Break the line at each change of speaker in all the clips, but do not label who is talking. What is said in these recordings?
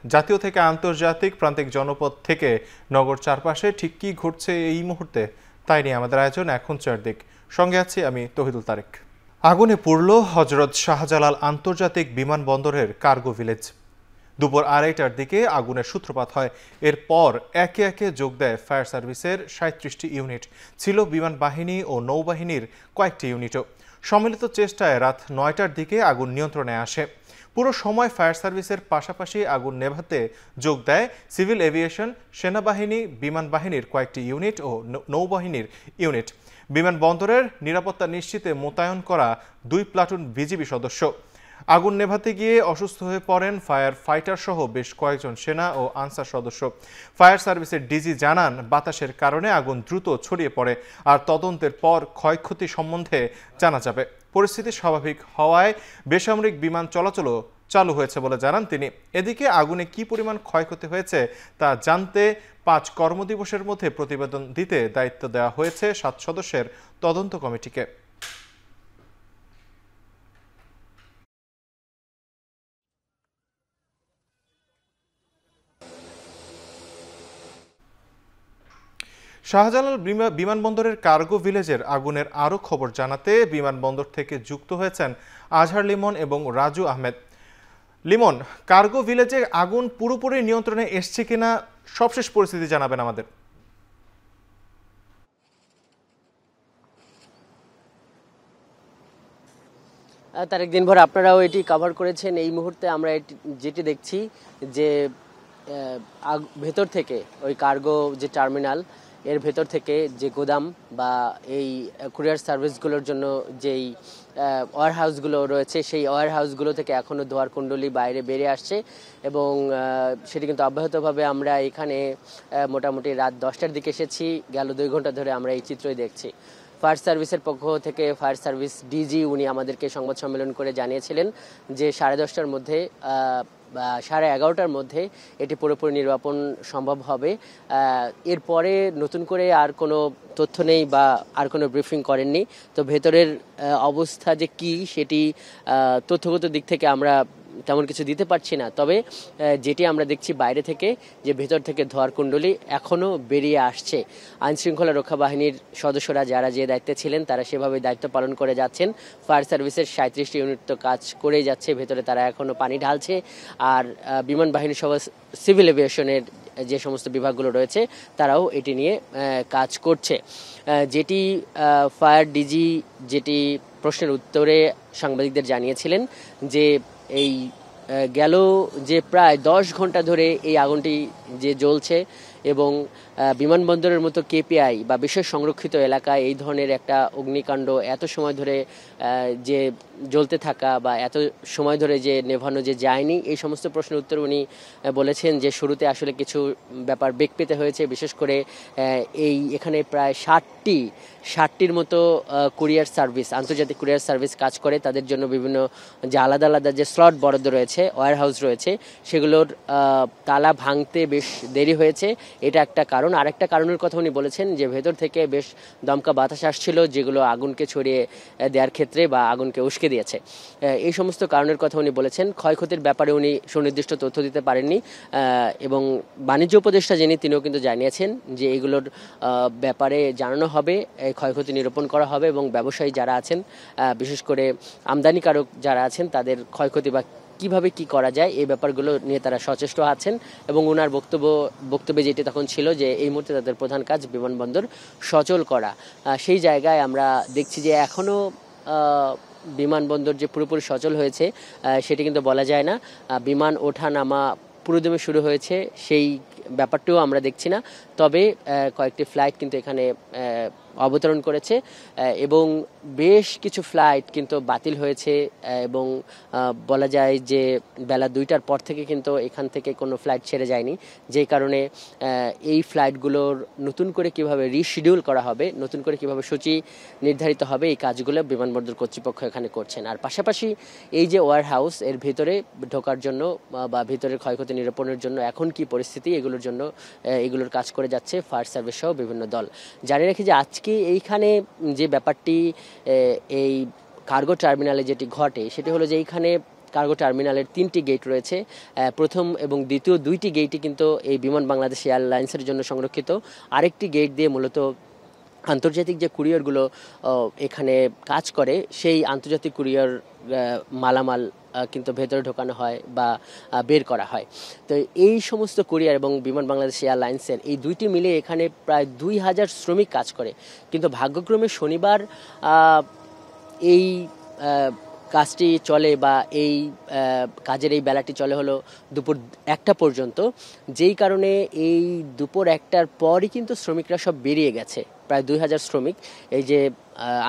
জাতীয় থেকে আন্তর্জাতিক প্রান্তিক জনপদ থেকে নগর চারপাশে ঠিক কী ঘটছে এই মুহূর্তে তাই নিয়ে আমাদের আয়োজন এখন চারদিক। সঙ্গে আছি আমি তহিদুল তারেক। আগুনে পুড়ল হজরত শাহজালাল আন্তর্জাতিক বিমানবন্দরের কার্গো ভিলেজ। দুপুর 2:30টার দিকে আগুনের সূত্রপাত হয়। এরপর একে একে যোগ দেয় ফায়ার সার্ভিসের 37টি ইউনিট, ছিল বিমান বাহিনী ও নৌবাহিনীর কয়েকটি ইউনিটও। সম্মিলিত চেষ্টায় রাত 9টার দিকে আগুন নিয়ন্ত্রণে আসে। পুরো সময় ফায়ার সার্ভিসের পাশাপাশি আগুন নেভাতে যোগ দেয় সিভিল এভিয়েশন, সেনাবাহিনী, বিমান বাহিনীর কয়েকটি ইউনিট ও নৌবাহিনীর ইউনিট। বিমানবন্দরের নিরাপত্তা নিশ্চিতে মোতায়েন করা 2 প্লাটুন বিজিবি সদস্য। আগুন নেভাতে গিয়ে অসুস্থ হয়ে পড়েন ফায়ার ফাইটার সহ বেশ কয়েকজন সেনা ও আনসার সদস্য। ফায়ার সার্ভিসের ডিজি জানান, বাতাসের কারণে আগুন দ্রুত ছড়িয়ে পড়ে, আর তদন্তের পর ক্ষয়ক্ষতি সম্বন্ধে জানা যাবে। পরিস্থিতি স্বাভাবিক হওয়ায় বেসামরিক বিমান চলাচলও চালু হয়েছে বলে জানান তিনি। এদিকে আগুনে কি পরিমাণ ক্ষয়ক্ষতি হয়েছে তা জানতে 5 কর্মদিবসের মধ্যে প্রতিবেদন দিতে দায়িত্ব দেওয়া হয়েছে 7 সদস্যের তদন্ত কমিটিকে। শাহজালাল বিমানবন্দরের কার্গো ভিলেজের আগুনের আরও খবর জানাতে বিমানবন্দর থেকে যুক্ত হয়েছেন আজহার লিমন এবং রাজু আহমেদ। লিমন, কার্গো ভিলেজে আগুন পুরোপুরি নিয়ন্ত্রণে এসছে কিনা সবশেষ পরিস্থিতি জানাবেন আমাদের।
তার একদিন ভর আপনারাও এটি কভার করেছেন। এই মুহূর্তে আমরা যেটি দেখছি যে ভেতর থেকে ওই কার্গো যে টার্মিনাল এর ভেতর থেকে যে গোদাম বা এই কুরিয়ার সার্ভিসগুলোর জন্য যেই ওয়ার হাউসগুলো রয়েছে, সেই ওয়ার হাউসগুলো থেকে এখনও ধোঁয়ার কুণ্ডলী বাইরে বেরিয়ে আসছে এবং সেটি কিন্তু অব্যাহতভাবে আমরা এখানে মোটামুটি রাত 10টার দিকে এসেছি। গেল 2 ঘন্টা ধরে আমরা এই চিত্রই দেখছি। ফায়ার সার্ভিসের পক্ষ থেকে ফায়ার সার্ভিস ডিজি উনি আমাদেরকে সংবাদ সম্মেলন করে জানিয়েছিলেন যে 10:30টার মধ্যে বা 11:30টার মধ্যে এটি পুরোপুরি নির্বাপন সম্ভব হবে। এরপরে নতুন করে আর কোনো তথ্য নেই বা আর কোনো ব্রিফিং করেননি। তো ভেতরের অবস্থা যে কি সেটি তথ্যগত দিক থেকে আমরা তেমন কিছু দিতে পারছি না। তবে যেটি আমরা দেখছি বাইরে থেকে যে ভেতর থেকে ধোঁয়ার কুণ্ডলী এখনও বেরিয়ে আসছে। আইনশৃঙ্খলা রক্ষা বাহিনীর সদস্যরা যারা যে দায়িত্বে ছিলেন তারা সেভাবে দায়িত্ব পালন করে যাচ্ছেন। ফায়ার সার্ভিসের 37টি ইউনিট তো কাজ করেই যাচ্ছে, ভেতরে তারা এখনও পানি ঢালছে। আর বিমান বাহিনী সহ সিভিল এভিয়েশনের যে সমস্ত বিভাগগুলো রয়েছে তারাও এটি নিয়ে কাজ করছে। যেটি ফায়ার ডিজি যেটি প্রশ্নের উত্তরে সাংবাদিকদের জানিয়েছিলেন যে এই গেল যে প্রায় 10 ঘন্টা ধরে এই আগুনটি যে জ্বলছে এবং বিমানবন্দরের মতো কেপিআই বা বিশেষ সংরক্ষিত এলাকায় এই ধরনের একটা অগ্নিকাণ্ড এত সময় ধরে যে জ্বলতে থাকা বা এত সময় ধরে যে নেভানো যে যায়নি, এই সমস্ত প্রশ্নের উত্তর উনি বলেছেন যে শুরুতে আসলে কিছু ব্যাপার বেগ পেতে হয়েছে। বিশেষ করে এখানে প্রায় 60টির মতো কুরিয়ার সার্ভিস, আন্তর্জাতিক কুরিয়ার সার্ভিস কাজ করে। তাদের জন্য বিভিন্ন যে আলাদা আলাদা যে স্লট বরাদ্দ রয়েছে, ওয়্যার হাউস রয়েছে, সেগুলোর তালা ভাঙতে বেশ দেরি হয়েছে। এটা একটা কারণ। আরেকটা কারণের কথা উনি বলেছেন যে ভেতর থেকে বেশ দমকা বাতাস আসছিল, যেগুলো আগুনকে ছড়িয়ে দেওয়ার ক্ষেত্রে বা আগুনকে উস্কে দিয়েছে। এই সমস্ত কারণের কথা উনি বলেছেন। ক্ষয়ক্ষতির ব্যাপারে উনি সুনির্দিষ্ট তথ্য দিতে পারেননি এবং বাণিজ্য উপদেষ্টা যিনি তিনিও কিন্তু জানিয়েছেন যে এগুলোর ব্যাপারে জানানো হবে, ক্ষয়ক্ষতি নিরূপণ করা হবে এবং ব্যবসায়ী যারা আছেন, বিশেষ করে আমদানিকারক যারা আছেন, তাদের ক্ষয়ক্ষতি বা কিভাবে কি করা যায় এই ব্যাপারগুলো নিয়ে তারা সচেষ্ট আছেন। এবং ওনার বক্তব্যে যেটি তখন ছিল যে এই মুহূর্তে তাদের প্রধান কাজ বিমানবন্দর সচল করা। সেই জায়গায় আমরা দেখছি যে এখনও বিমানবন্দর যে পুরোপুরি সচল হয়েছে সেটি কিন্তু বলা যায় না। বিমান ওঠা নামা পুরোদমে শুরু হয়েছে সেই ব্যাপারটিও আমরা দেখছি না। তবে কয়েকটি ফ্লাইট কিন্তু এখানে অবতরণ করেছে এবং বেশ কিছু ফ্লাইট কিন্তু বাতিল হয়েছে এবং বলা যায় যে বেলা 2টার পর থেকে কিন্তু এখান থেকে কোনো ফ্লাইট ছেড়ে যায়নি, যেই কারণে এই ফ্লাইটগুলোর নতুন করে কিভাবে রিশিডিউল করা হবে, নতুন করে কিভাবে সূচি নির্ধারিত হবে, এই কাজগুলো বিমানবন্দর কর্তৃপক্ষ এখানে করছেন। আর পাশাপাশি এই যে ওয়্যার হাউস এর ভিতরে ঢোকার জন্য বা ভিতরের ক্ষয়ক্ষতি নিরূপণের জন্য এখন কি পরিস্থিতি, এগুলোর জন্য এগুলোর কাজ করে যাচ্ছে ফায়ার সার্ভিস সহ বিভিন্ন দল। জানিয়ে রাখি যে আজকে এইখানে যে ব্যাপারটি এই কার্গো টার্মিনালে যেটি ঘটে সেটি হলো যে এইখানে কার্গো টার্মিনালের 3টি গেট রয়েছে। প্রথম এবং দ্বিতীয় 2টি গেটই কিন্তু এই বিমান বাংলাদেশ এয়ারলাইন্সের জন্য সংরক্ষিত। আরেকটি গেট দিয়ে মূলত আন্তর্জাতিক যে কুরিয়ারগুলো এখানে কাজ করে সেই আন্তর্জাতিক কুরিয়ার মালামাল কিন্তু ভেতরে ঢোকানো হয় বা বের করা হয়। তো এই সমস্ত কুরিয়ার এবং বিমান বাংলাদেশ এয়ারলাইন্সের এই 2টি মিলে এখানে প্রায় 2000 শ্রমিক কাজ করে। কিন্তু ভাগ্যক্রমে শনিবার এই কাজটি চলে বা এই কাজের এই বেলাটি চলে হলো দুপুর 1টা পর্যন্ত, যেই কারণে এই দুপুর 1টার পরই কিন্তু শ্রমিকরা সব বেরিয়ে গেছে। প্রায় 2000 শ্রমিক এই যে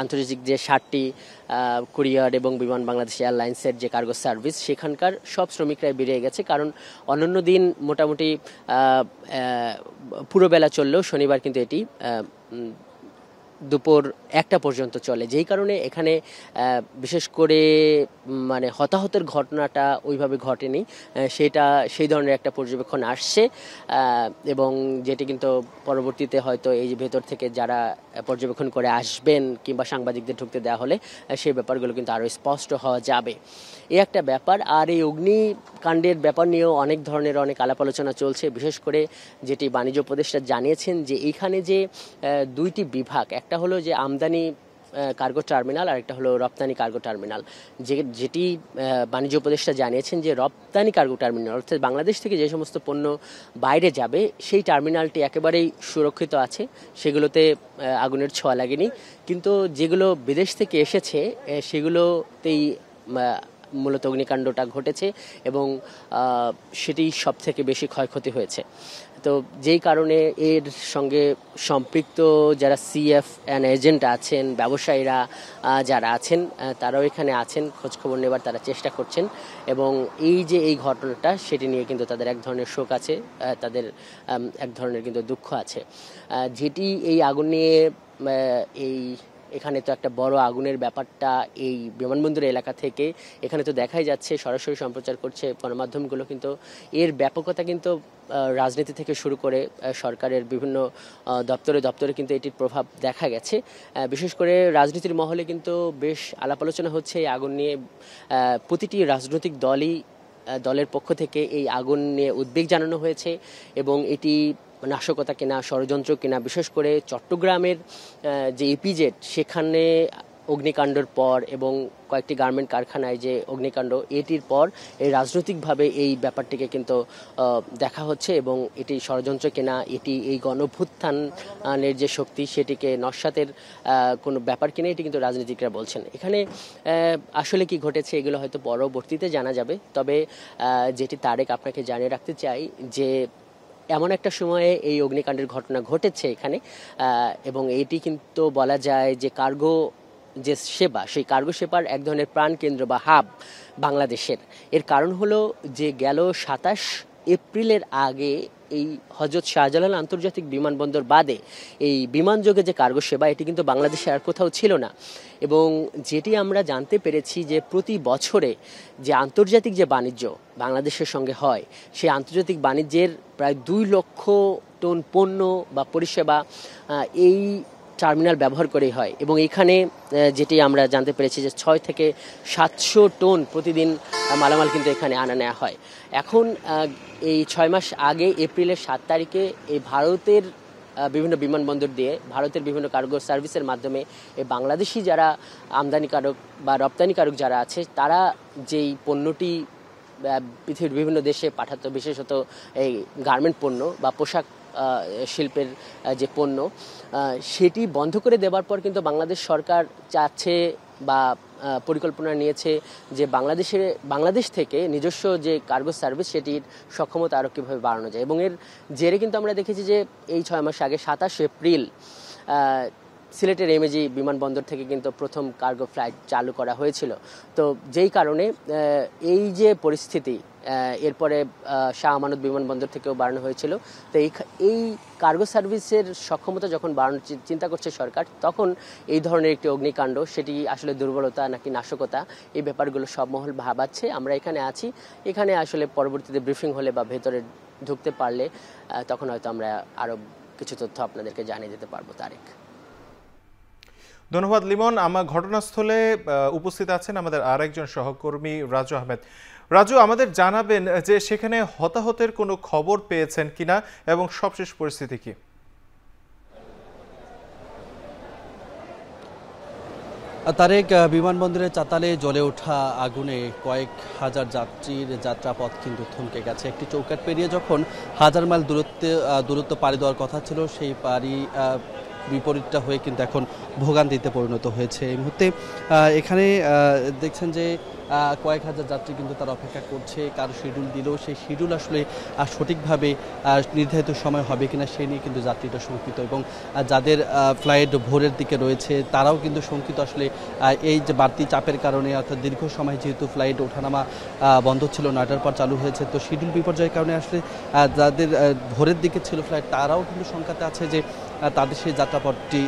আন্তর্জাতিক যে 60টি কুরিয়ার এবং বিমান বাংলাদেশ এয়ারলাইন্সের যে কার্গো সার্ভিস সেখানকার সব শ্রমিকরাই বেরিয়ে গেছে। কারণ অন্যান্য দিন মোটামুটি পুরো বেলা চললেও শনিবার কিন্তু এটি দুপুর 1টা পর্যন্ত চলে, যেই কারণে এখানে বিশেষ করে মানে হতাহতের ঘটনাটা ওইভাবে ঘটেনি। সেই ধরনের একটা পর্যবেক্ষণ আসছে এবং যেটি কিন্তু পরবর্তীতে হয়তো এই যে ভেতর থেকে যারা পর্যবেক্ষণ করে আসবেন কিংবা সাংবাদিকদের ঢুকতে দেওয়া হলে সেই ব্যাপারগুলো কিন্তু আরও স্পষ্ট হওয়া যাবে। এই একটা ব্যাপার। আর এই অগ্নিকাণ্ডের ব্যাপার নিয়েও অনেক ধরনের অনেক আলাপ আলোচনা চলছে। বিশেষ করে যেটি বাণিজ্য উপদেষ্টা জানিয়েছেন যে এইখানে যে 2টি বিভাগ, একটা হলো যে আমদানি কার্গো টার্মিনাল আর একটা হলো রপ্তানি কার্গো টার্মিনাল। যেটি বাণিজ্য উপদেষ্টা জানিয়েছেন যে রপ্তানি কার্গো টার্মিনাল অর্থাৎ বাংলাদেশ থেকে যে সমস্ত পণ্য বাইরে যাবে সেই টার্মিনালটি একেবারেই সুরক্ষিত আছে, সেগুলোতে আগুনের ছোঁয়া লাগেনি। কিন্তু যেগুলো বিদেশ থেকে এসেছে সেগুলোতেই মূলত অগ্নিকাণ্ডটা ঘটেছে এবং সেটি সব থেকে বেশি ক্ষয়ক্ষতি হয়েছে। তো যেই কারণে এর সঙ্গে সম্পৃক্ত যারা CFN এজেন্ট আছেন, ব্যবসায়ীরা যারা আছেন তারাও এখানে আছেন, খোঁজখবর নেবার তারা চেষ্টা করছেন এবং এই যে এই ঘটনাটা সেটি নিয়ে কিন্তু তাদের এক ধরনের শোক আছে, তাদের এক ধরনের কিন্তু দুঃখ আছে। যেটি এই আগুন নিয়ে এখানে তো একটা বড় আগুনের ব্যাপারটা এই বিমানবন্দর এলাকা থেকে এখানে তো দেখাই যাচ্ছে, সরাসরি সম্প্রচার করছে গণমাধ্যমগুলো, কিন্তু এর ব্যাপকতা কিন্তু রাজনীতি থেকে শুরু করে সরকারের বিভিন্ন দপ্তরে কিন্তু এটির প্রভাব দেখা গেছে। বিশেষ করে রাজনীতির মহলে কিন্তু বেশ আলাপ আলোচনা হচ্ছে এই আগুন নিয়ে। প্রতিটি রাজনৈতিক দলের পক্ষ থেকে এই আগুন নিয়ে উদ্বেগ জানানো হয়েছে এবং এটি নাশকতা কিনা, ষড়যন্ত্র কিনা। বিশেষ করে চট্টগ্রামের যে ইপিজেড সেখানে অগ্নিকাণ্ডের পর এবং কয়েকটি গার্মেন্ট কারখানায় যে অগ্নিকাণ্ড, এটির পর এই রাজনৈতিকভাবে এই ব্যাপারটিকে কিন্তু দেখা হচ্ছে এবং এটি ষড়যন্ত্র কিনা, এটি এই গণভ্যুত্থানের যে শক্তি সেটিকে নস্যাতের কোনো ব্যাপার কিনা, এটি কিন্তু রাজনীতিকরা বলছেন। এখানে আসলে কি ঘটেছে এগুলো হয়তো পরবর্তীতে জানা যাবে। তবে যেটি তারেক আপনাকে জানিয়ে রাখতে চাই যে এমন একটা সময়ে এই অগ্নিকাণ্ডের ঘটনা ঘটেছে এখানে এবং এটি কিন্তু বলা যায় যে কার্গো যে সেবা, সেই কার্গো সেবার এক ধরনের প্রাণকেন্দ্র বা হাব বাংলাদেশের। এর কারণ হলো যে গেল 27 এপ্রিলের আগে এই হযরত শাহজালাল আন্তর্জাতিক বিমানবন্দর বাদে এই বিমানযোগে যে কার্গো সেবা এটি কিন্তু বাংলাদেশে আর কোথাও ছিল না। এবং যেটি আমরা জানতে পেরেছি যে প্রতি বছরে যে আন্তর্জাতিক যে বাণিজ্য বাংলাদেশের সঙ্গে হয়, সেই আন্তর্জাতিক বাণিজ্যের প্রায় 2 লক্ষ টন পণ্য বা পরিষেবা এই টার্মিনাল ব্যবহার করেই হয়। এবং এখানে যেটি আমরা জানতে পেরেছি যে 6 থেকে 700 টন প্রতিদিন মালামাল কিন্তু এখানে আনা নেওয়া হয়। এখন এই 6 মাস আগে এপ্রিলের 7 তারিখে এই ভারতের বিভিন্ন বিমানবন্দর দিয়ে ভারতের বিভিন্ন কার্গো সার্ভিসের মাধ্যমে এই বাংলাদেশি যারা আমদানিকারক বা রপ্তানিকারক যারা আছে তারা যেই পণ্যটি পৃথিবীর বিভিন্ন দেশে পাঠাতো, বিশেষত এই গার্মেন্ট পণ্য বা পোশাক শিল্পের যে পণ্য, সেটি বন্ধ করে দেওয়ার পর কিন্তু বাংলাদেশ সরকার চাচ্ছে বা পরিকল্পনা নিয়েছে যে বাংলাদেশ থেকে নিজস্ব যে কার্গো সার্ভিস সেটির সক্ষমতা আরও কীভাবে বাড়ানো যায়। এবং এর জেরে কিন্তু আমরা দেখেছি যে এই 6 মাস আগে 27 এপ্রিল সিলেটের এমএজি বিমানবন্দর থেকে কিন্তু প্রথম কার্গো ফ্লাইট চালু করা হয়েছিল। তো যেই কারণে এই যে পরিস্থিতি, এরপরে শাহ আমানত বিমানবন্দর থেকেও বাড়ানো হয়েছিল। তো এই কার্গো সার্ভিসের সক্ষমতা যখন বাড়ানোর চিন্তা করছে সরকার, তখন এই ধরনের একটি অগ্নিকাণ্ড, সেটি আসলে দুর্বলতা নাকি নাশকতা, এই ব্যাপারগুলো সব মহল ভাবাচ্ছে। আমরা এখানে আছি, এখানে আসলে পরবর্তীতে ব্রিফিং হলে বা ভেতরে ঢুকতে পারলে তখন হয়তো আমরা আরও কিছু তথ্য আপনাদেরকে জানিয়ে দিতে পারবো। তারেক,
ধন্যবাদ লিমন। আমার ঘটনাস্থলে উপস্থিত আছেন আমাদের আরেকজন সহকর্মী রাজু আহমেদ। রাজু, আমাদের জানাবেন যে সেখানে হতাহতের কোনো খবর পেয়েছেন কিনা এবং সবশেষ পরিস্থিতি কি?
তারেক, বিমানবন্দরের চাতালে জ্বলে ওঠা আগুনে কয়েক হাজার যাত্রীর যাত্রাপথ কিন্তু থমকে গেছে। একটি চৌকাঠ পেরিয়ে যখন হাজার মাইল দূরত্ব পাড়ি দেওয়ার কথা ছিল, সেই পাড়ি বিপরীতটা হয়ে কিন্তু এখন ভোগান্তিতে পরিণত হয়েছে। এই মুহূর্তে এখানে দেখছেন যে কয়েক হাজার যাত্রী কিন্তু তারা অপেক্ষা করছে। কারো শিডিউল দিলেও সেই শিডিউল আসলে সঠিকভাবে নির্ধারিত সময় হবে কিনা সেই নিয়ে কিন্তু যাত্রীরা শঙ্কিত, এবং যাদের ফ্লাইট ভোরের দিকে রয়েছে তারাও কিন্তু শঙ্কিত। আসলে এই যে বাড়তি চাপের কারণে, অর্থাৎ দীর্ঘ সময় যেহেতু ফ্লাইট ওঠানামা বন্ধ ছিল, 9টার পর চালু হয়েছে, তো শিডিউল বিপর্যয়ের কারণে আসলে যাদের ভোরের দিকে ছিল ফ্লাইট তারাও কিন্তু শঙ্কাতে আছে যে তাদের সেই যাত্রাপথটি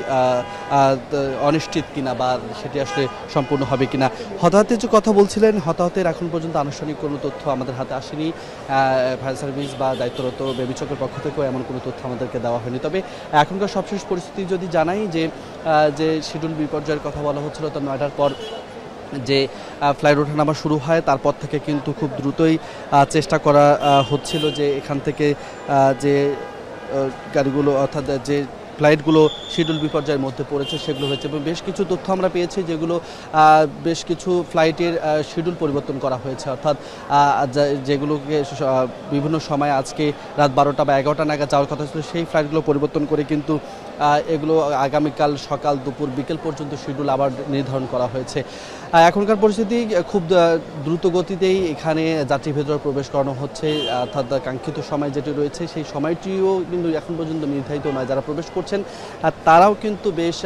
অনিশ্চিত কিনা বা সেটি আসলে সম্পূর্ণ হবে কিনা। হতাহতের যে কথা বলছিলেন, হতাহতের এখন পর্যন্ত আনুষ্ঠানিক কোনো তথ্য আমাদের হাতে আসেনি। ফায়ার সার্ভিস বা দায়িত্বরত বেবিচকের পক্ষ থেকেও এমন কোনো তথ্য আমাদেরকে দেওয়া হয়নি। তবে এখনকার সবশেষ পরিস্থিতি যদি জানাই, যে শিডিউল বিপর্যয়ের কথা বলা হচ্ছিল, তো 9টার পর যে ফ্লাইট ওঠানামা শুরু হয় তারপর থেকে কিন্তু খুব দ্রুতই চেষ্টা করা হচ্ছিল যে এখান থেকে যে গাড়িগুলো, অর্থাৎ যে ফ্লাইটগুলো শিডিউল বিপর্যয়ের মধ্যে পড়েছে সেগুলো হয়েছে, এবং বেশ কিছু তথ্য আমরা পেয়েছি যেগুলো বেশ কিছু ফ্লাইটের শিডিউল পরিবর্তন করা হয়েছে, অর্থাৎ যেগুলোকে বিভিন্ন সময় আজকে রাত 12টা বা 11টা নাগাদ যাওয়ার কথা ছিল সেই ফ্লাইটগুলো পরিবর্তন করে কিন্তু এগুলো আগামীকাল সকাল দুপুর বিকেল পর্যন্ত শিডিউল আবার নির্ধারণ করা হয়েছে। এখনকার পরিস্থিতি খুব দ্রুত গতিতেই এখানে যাত্রী ভেতরে প্রবেশ করানো হচ্ছে, অর্থাৎ কাঙ্ক্ষিত সময় যেটি রয়েছে সেই সময়টিও কিন্তু এখন পর্যন্ত নির্ধারিত নয়। যারা প্রবেশ করছেন তারাও কিন্তু বেশ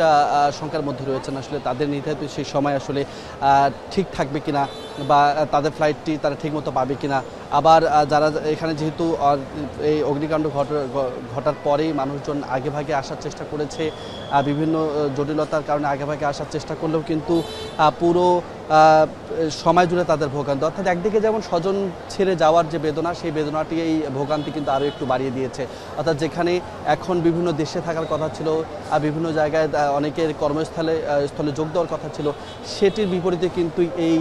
শঙ্কার মধ্যে রয়েছেন, আসলে তাদের নির্ধারিত সেই সময় আসলে ঠিক থাকবে কিনা বা তাদের ফ্লাইটটি তারা ঠিকমতো পাবে কিনা। আবার যারা এখানে যেহেতু এই অগ্নিকাণ্ড ঘটার পরেই মানুষজন আগেভাগে আসার চেষ্টা করেছে, বিভিন্ন জটিলতার কারণে আগেভাগে আসার চেষ্টা করলেও কিন্তু পুরো সময় জুড়ে তাদের ভোগান্তি, অর্থাৎ একদিকে যেমন স্বজন ছেড়ে যাওয়ার যে বেদনা, সেই বেদনাটি এই ভোগান্তি কিন্তু আরও একটু বাড়িয়ে দিয়েছে। অর্থাৎ যেখানে এখন বিভিন্ন দেশে থাকার কথা ছিল, বিভিন্ন জায়গায় অনেকের কর্মস্থলে যোগ দেওয়ার কথা ছিল, সেটির বিপরীতে কিন্তু এই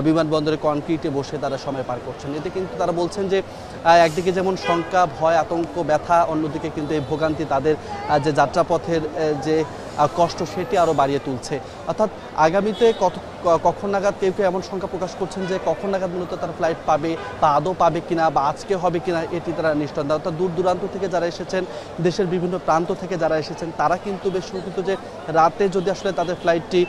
বিমানবন্দরে কনক্রিটে বসে তারা সময় পার করছেন। এতে কিন্তু তারা বলছেন যে একদিকে যেমন শঙ্কা, ভয়, আতঙ্ক, ব্যথা, অন্যদিকে কিন্তু এই ভোগান্তি তাদের যে যাত্রাপথের যে কষ্ট সেটি আরও বাড়িয়ে তুলছে। অর্থাৎ আগামীতে কখন নাগাদ কেউ এমন সংখ্যা প্রকাশ করছেন যে কখন নাগাদ মূলত তারা ফ্লাইট পাবে বা আদৌ পাবে কিনা বা আজকে হবে কিনা এটি তারা নিশ্চিত। অর্থাৎ দূর দূরান্ত থেকে যারা এসেছেন, দেশের বিভিন্ন প্রান্ত থেকে যারা এসেছেন, তারা কিন্তু বেশ শঙ্কিত যে রাতে যদি আসলে তাদের ফ্লাইটটি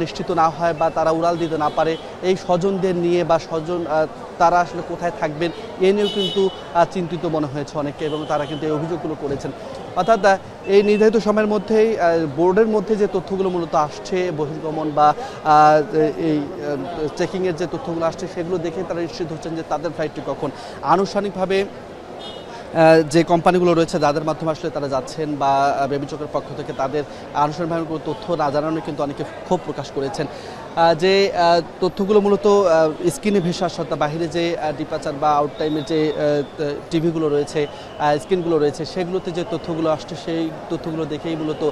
নিশ্চিত না হয় বা তারা উড়াল দিতে না পারে, এই স্বজনদের নিয়ে বা স্বজন তারা আসলে কোথায় থাকবেন এ নিয়েও কিন্তু চিন্তিত মনে হয়েছে অনেকে, এবং তারা কিন্তু এই অভিযোগগুলো করেছেন। অর্থাৎ এই নির্ধারিত সময়ের মধ্যেই বোর্ডের মধ্যে যে তথ্যগুলো মূলত আসছে, বহির্গমন বা এই চেকিংয়ের যে তথ্যগুলো আসছে সেগুলো দেখে তারা নিশ্চিত হচ্ছেন যে তাদের ফ্লাইটটি কখন। আনুষ্ঠানিকভাবে যে কোম্পানিগুলো রয়েছে যাদের মাধ্যমে আসলে তারা যাচ্ছেন বা বেবিচকের পক্ষ থেকে তাদের আনুষ্ঠানিকভাবে কোনো তথ্য না জানানো কিন্তু অনেকে ক্ষোভ প্রকাশ করেছেন। যে তথ্যগুলো মূলত স্ক্রিনে ভেসে আসা, বাহিরে যে ডিপাচার বা আউট টাইমের যে টিভিগুলো রয়েছে, স্ক্রিনগুলো রয়েছে, সেগুলোতে যে তথ্যগুলো আসছে সেই তথ্যগুলো দেখেই মূলত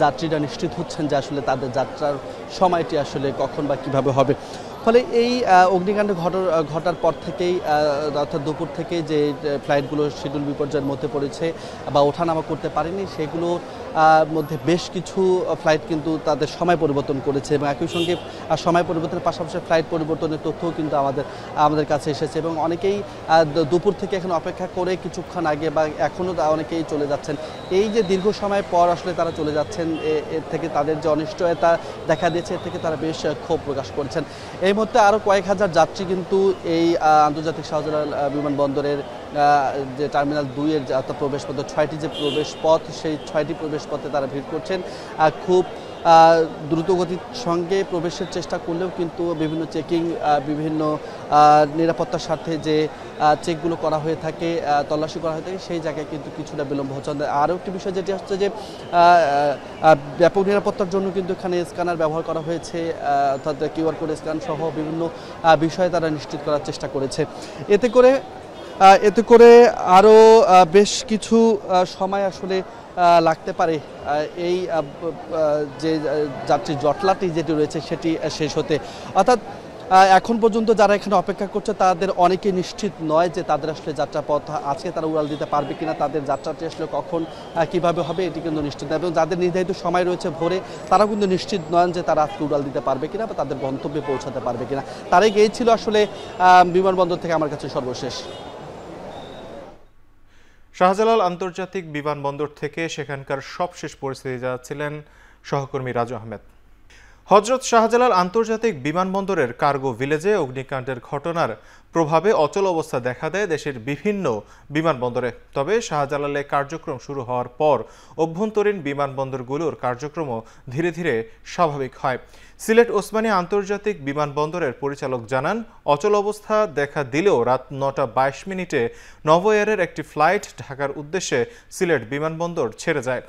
যাত্রীরা নিশ্চিত হচ্ছেন যে আসলে তাদের যাত্রার সময়টি আসলে কখন বা কিভাবে হবে। ফলে এই অগ্নিকাণ্ড ঘটার পর থেকেই, অর্থাৎ দুপুর থেকে যে ফ্লাইটগুলো শিডিউল বিপর্যয়ের মধ্যে পড়েছে বা ওঠানামা করতে পারেনি, সেগুলোর মধ্যে বেশ কিছু ফ্লাইট কিন্তু তাদের সময় পরিবর্তন করেছে, এবং একই সঙ্গে সময় পরিবর্তনের পাশাপাশি ফ্লাইট পরিবর্তনের তথ্যও কিন্তু আমাদের কাছে এসেছে, এবং অনেকেই দুপুর থেকে এখন অপেক্ষা করে কিছুক্ষণ আগে বা এখনও অনেকেই চলে যাচ্ছেন। এই যে দীর্ঘ সময় পর আসলে তারা চলে যাচ্ছেন, এর থেকে তাদের যে অনিশ্চয়তা দেখা দিয়েছে, এর থেকে তারা বেশ ক্ষোভ প্রকাশ করছেন। এই মুহূর্তে আরও কয়েক হাজার যাত্রী কিন্তু এই আন্তর্জাতিক শাহজালাল বিমানবন্দরের যে টার্মিনাল 2-এর অর্থাৎ প্রবেশ পথ, 6টি যে প্রবেশ পথ, সেই 6টি প্রবেশ পথে তারা ভিড় করছেন। খুব দ্রুতগতির সঙ্গে প্রবেশের চেষ্টা করলেও কিন্তু বিভিন্ন চেকিং, বিভিন্ন নিরাপত্তার স্বার্থে যে চেকগুলো করা হয়ে থাকে, তল্লাশি করা হয়ে থাকে, সেই জায়গায় কিন্তু কিছুটা বিলম্ব হচ্ছে। আরও একটি বিষয় যেটি হচ্ছে যে ব্যাপক নিরাপত্তার জন্য কিন্তু এখানে স্ক্যানার ব্যবহার করা হয়েছে, অর্থাৎ কিউআর কোড স্ক্যান সহ বিভিন্ন বিষয়ে তারা নিশ্চিত করার চেষ্টা করেছে। এতে করে এতে করে আরও বেশ কিছু সময় আসলে লাগতে পারে এই যে যাত্রী জটলাটি যেটি রয়েছে সেটি শেষ হতে। অর্থাৎ এখন পর্যন্ত যারা এখানে অপেক্ষা করছে তাদের অনেকে নিশ্চিত নয় যে তাদের আসলে যাত্রাপথ আজকে তারা উড়াল দিতে পারবে কিনা, তাদের যাত্রাটি আসলে কখন কিভাবে হবে এটি কিন্তু নিশ্চিত নয়। এবং যাদের নির্ধারিত সময় রয়েছে ভোরে, তারাও কিন্তু নিশ্চিত নয় যে তারা আজকে উড়াল দিতে পারবে কিনা বা তাদের গন্তব্যে পৌঁছাতে পারবে কিনা। তারাই গিয়েছিল আসলে বিমানবন্দর থেকে আমার কাছে সর্বশেষ।
শাহজালাল আন্তর্জাতিক বিমানবন্দর থেকে সেখানকার সবশেষ পরিস্থিতি জানাচ্ছিলেন সহকর্মী রাজু আহমেদ। হযরত শাহজালাল আন্তর্জাতিক বিমানবন্দরের কার্গো ভিলেজে অগ্নিকাণ্ডের ঘটনার প্রভাবে অচল অবস্থা দেখা দেয় দেশের বিভিন্ন বিমানবন্দরে। তবে শাহজালালে কার্যক্রম শুরু হওয়ার পর অভ্যন্তরীণ বিমানবন্দরগুলোর কার্যক্রমও ধীরে ধীরে স্বাভাবিক হয়। সিলেট ওসমানী আন্তর্জাতিক বিমানবন্দরের পরিচালক জানান, অচল অবস্থা দেখা দিলেও রাত 9:22 নভো এয়ারের একটি ফ্লাইট ঢাকার উদ্দেশ্যে সিলেট বিমানবন্দর ছেড়ে যায়।